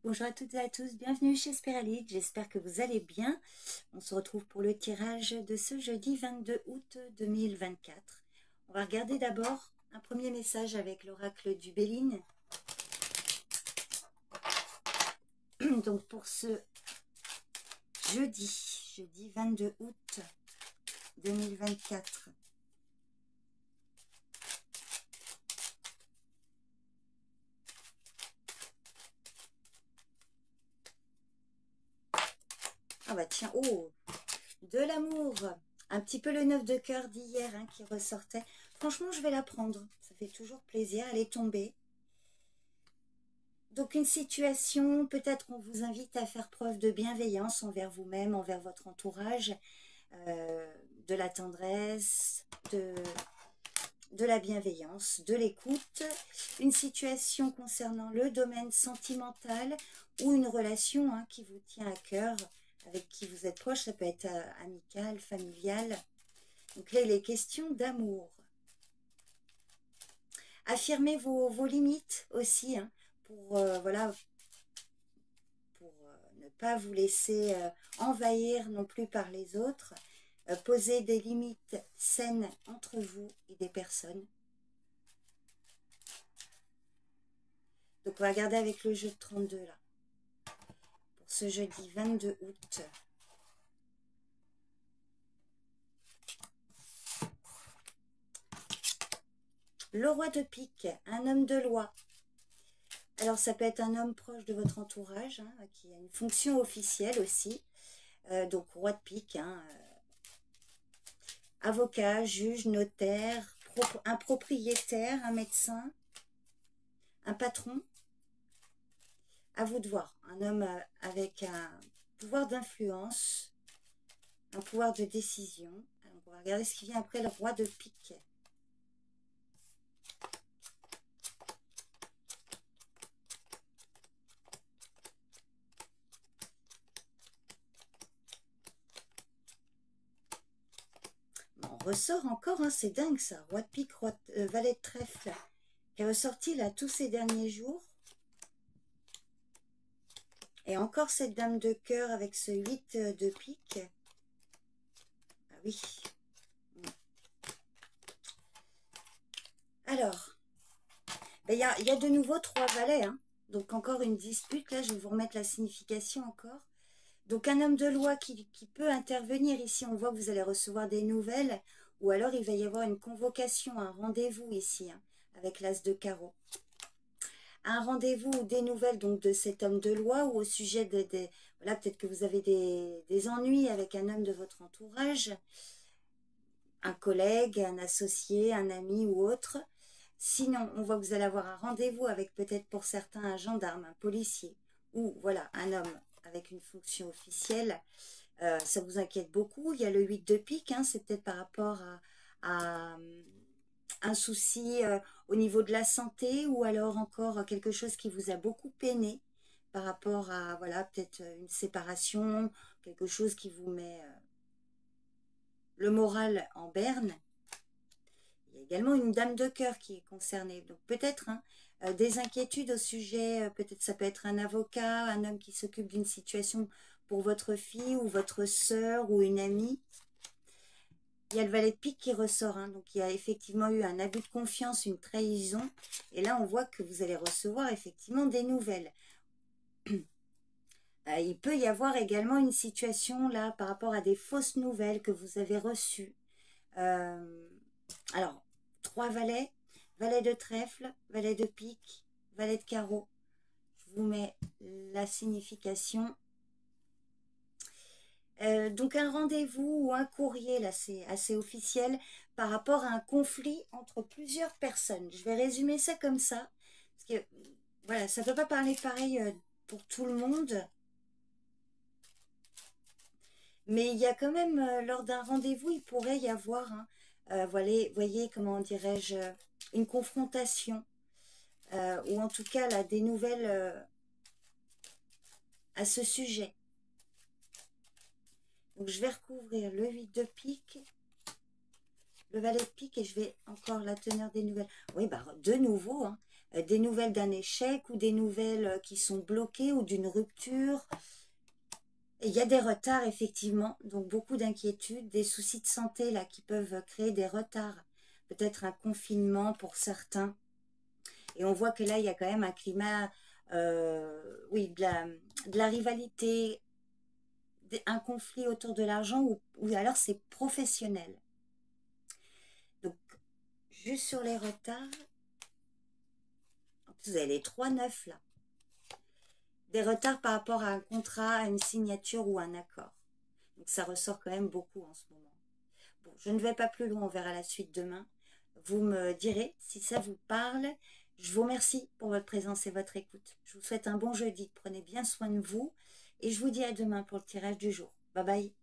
Bonjour à toutes et à tous, bienvenue chez Spiralite, j'espère que vous allez bien. On se retrouve pour le tirage de ce jeudi 22 août 2024. On va regarder d'abord un premier message avec l'oracle du Béline. Donc pour ce jeudi 22 août 2024. Ah bah tiens, oh, de l'amour. Un petit peu le 9 de cœur d'hier qui ressortait. Franchement, je vais la prendre. Ça fait toujours plaisir. Elle est tombée. Donc une situation, peut-être on vous invite à faire preuve de bienveillance envers vous-même, envers votre entourage, de la tendresse, de la bienveillance, de l'écoute. Une situation concernant le domaine sentimental ou une relation qui vous tient à cœur, avec qui vous êtes proche, ça peut être amical, familial. Donc là, il est question d'amour. Affirmez vos limites aussi, pour, voilà, pour ne pas vous laisser envahir non plus par les autres. Posez des limites saines entre vous et des personnes. Donc on va regarder avec le jeu de 32 là. Pour ce jeudi 22 août. Le roi de pique, un homme de loi. Alors ça peut être un homme proche de votre entourage, qui a une fonction officielle aussi. Donc roi de pique, avocat, juge, notaire, un propriétaire, un médecin, un patron. À vous de voir, un homme avec un pouvoir d'influence, un pouvoir de décision. Alors, on va regarder ce qui vient après le roi de pique. On ressort encore, c'est dingue ça, roi de pique, valet de trèfle, qui est ressorti là tous ces derniers jours. Et encore cette dame de cœur avec ce 8 de pique. Ah oui. Alors, il y a de nouveau 3 valets. Donc encore une dispute. Là, je vais vous remettre la signification encore. Donc un homme de loi qui peut intervenir ici. On voit que vous allez recevoir des nouvelles. Ou alors il va y avoir une convocation, un rendez-vous ici. Avec l'as de carreau. Un rendez-vous ou des nouvelles donc de cet homme de loi ou au sujet voilà, peut-être que vous avez des ennuis avec un homme de votre entourage, un collègue, un associé, un ami ou autre. Sinon, on voit que vous allez avoir un rendez-vous avec peut-être pour certains un gendarme, un policier ou voilà un homme avec une fonction officielle. Ça vous inquiète beaucoup. Il y a le 8 de pique, c'est peut-être par rapport à un souci au niveau de la santé ou alors encore quelque chose qui vous a beaucoup peiné par rapport à voilà peut-être une séparation, quelque chose qui vous met le moral en berne. Il y a également une dame de cœur qui est concernée, donc peut-être des inquiétudes au sujet, peut-être ça peut être un avocat, un homme qui s'occupe d'une situation pour votre fille ou votre sœur ou une amie. Il y a le valet de pique qui ressort, donc il y a effectivement eu un abus de confiance, une trahison, et là on voit que vous allez recevoir effectivement des nouvelles. Il peut y avoir également une situation là par rapport à des fausses nouvelles que vous avez reçues. Alors, 3 valets, valet de trèfle, valet de pique, valet de carreau. Je vous mets la signification. Donc un rendez-vous ou un courrier, là c'est assez officiel, par rapport à un conflit entre plusieurs personnes. Je vais résumer ça comme ça, parce que voilà, ça ne peut pas parler pareil pour tout le monde. Mais il y a quand même, lors d'un rendez-vous, il pourrait y avoir, voyez, comment dirais-je, une confrontation, ou en tout cas là, des nouvelles à ce sujet. Donc je vais recouvrir le 8 de pique, le valet de pique et je vais encore la teneur des nouvelles. Oui, bah de nouveau, des nouvelles d'un échec ou des nouvelles qui sont bloquées ou d'une rupture. Et il y a des retards, effectivement, donc beaucoup d'inquiétudes, des soucis de santé là qui peuvent créer des retards. Peut-être un confinement pour certains. Et on voit que là, il y a quand même un climat, oui, de la rivalité, un conflit autour de l'argent ou alors c'est professionnel. Donc, juste sur les retards, vous avez les 3-9 là. Des retards par rapport à un contrat, à une signature ou un accord. Donc, ça ressort quand même beaucoup en ce moment. Bon, je ne vais pas plus loin, on verra la suite demain. Vous me direz si ça vous parle. Je vous remercie pour votre présence et votre écoute. Je vous souhaite un bon jeudi. Prenez bien soin de vous. Et je vous dis à demain pour le tirage du jour. Bye bye.